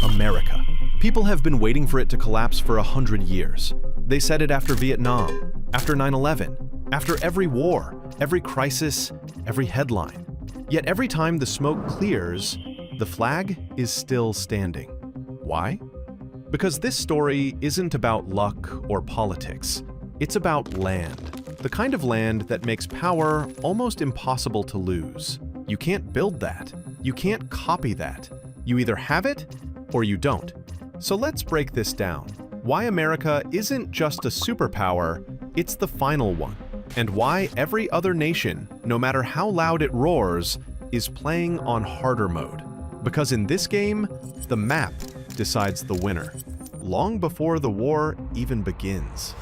America. People have been waiting for it to collapse for 100 years. They said it after Vietnam, after 9/11, after every war, every crisis, every headline. Yet every time the smoke clears, the flag is still standing. Why? Because this story isn't about luck or politics. It's about land. The kind of land that makes power almost impossible to lose. You can't build that. You can't copy that. You either have it or you don't. So let's break this down. Why America isn't just a superpower, it's the final one. And why every other nation, no matter how loud it roars, is playing on harder mode. Because in this game, the map decides the winner, long before the war even begins.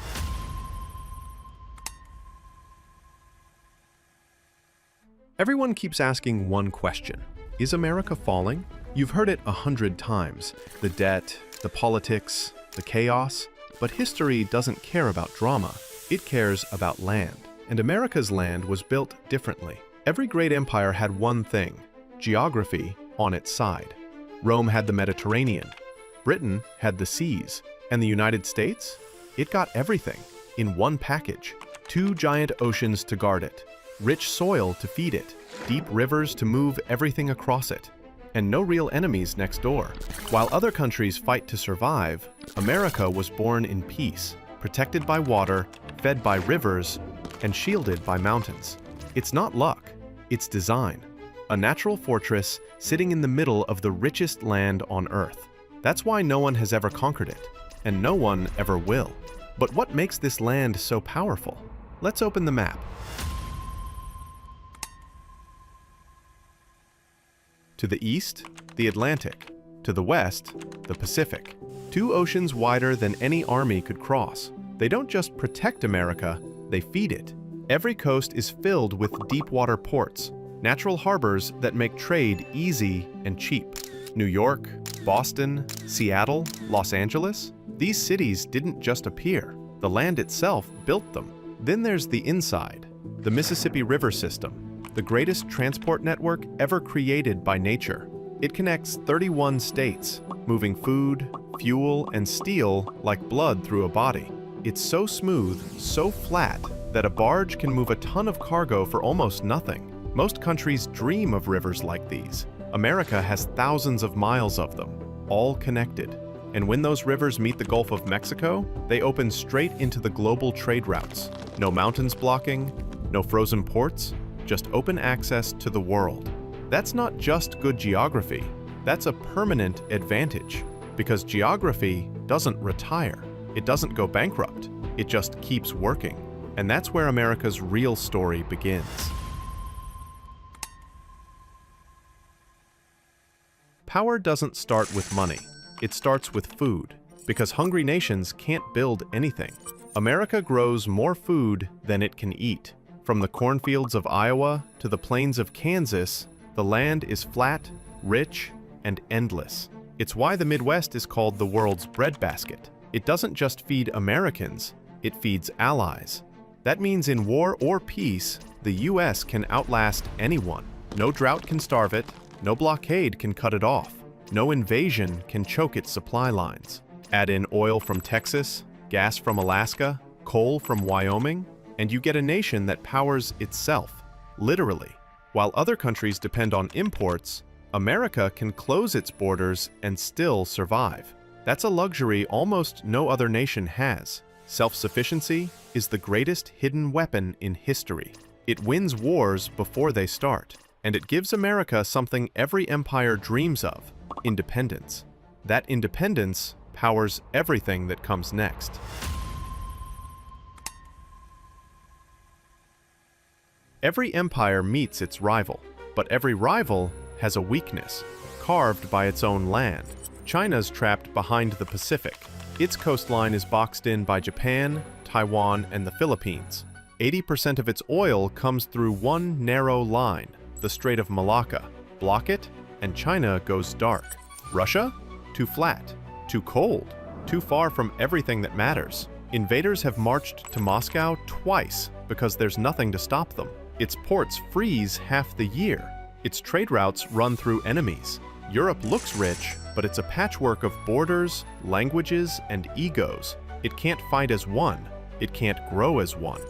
Everyone keeps asking one question. Is America falling? You've heard it 100 times. The debt, the politics, the chaos. But history doesn't care about drama. It cares about land. And America's land was built differently. Every great empire had one thing: geography on its side. Rome had the Mediterranean. Britain had the seas. And the United States? It got everything in one package. 2 giant oceans to guard it. Rich soil to feed it, deep rivers to move everything across it, and no real enemies next door. While other countries fight to survive, America was born in peace, protected by water, fed by rivers, and shielded by mountains. It's not luck, it's design. A natural fortress sitting in the middle of the richest land on Earth. That's why no one has ever conquered it, and no one ever will. But what makes this land so powerful? Let's open the map. To the east, the Atlantic. To the west, the Pacific. 2 oceans wider than any army could cross. They don't just protect America, they feed it. Every coast is filled with deep water ports, natural harbors that make trade easy and cheap. New York, Boston, Seattle, Los Angeles. These cities didn't just appear. The land itself built them. Then there's the inside, the Mississippi River system. The greatest transport network ever created by nature. It connects 31 states, moving food, fuel, and steel like blood through a body. It's so smooth, so flat, that a barge can move a ton of cargo for almost nothing. Most countries dream of rivers like these. America has thousands of miles of them, all connected. And when those rivers meet the Gulf of Mexico, they open straight into the global trade routes. No mountains blocking, no frozen ports, just open access to the world. That's not just good geography, that's a permanent advantage. Because geography doesn't retire, it doesn't go bankrupt, it just keeps working. And that's where America's real story begins. Power doesn't start with money, it starts with food. Because hungry nations can't build anything. America grows more food than it can eat. From the cornfields of Iowa to the plains of Kansas, the land is flat, rich, and endless. It's why the Midwest is called the world's breadbasket. It doesn't just feed Americans, it feeds allies. That means in war or peace, the US can outlast anyone. No drought can starve it, no blockade can cut it off, no invasion can choke its supply lines. Add in oil from Texas, gas from Alaska, coal from Wyoming, and you get a nation that powers itself, literally. While other countries depend on imports, America can close its borders and still survive. That's a luxury almost no other nation has. Self-sufficiency is the greatest hidden weapon in history. It wins wars before they start, and it gives America something every empire dreams of: independence. That independence powers everything that comes next. Every empire meets its rival, but every rival has a weakness, carved by its own land. China's trapped behind the Pacific. Its coastline is boxed in by Japan, Taiwan, and the Philippines. 80% of its oil comes through one narrow line, the Strait of Malacca. Block it, and China goes dark. Russia? Too flat, too cold, too far from everything that matters. Invaders have marched to Moscow twice because there's nothing to stop them. Its ports freeze half the year. Its trade routes run through enemies. Europe looks rich, but it's a patchwork of borders, languages, and egos. It can't fight as one. It can't grow as one.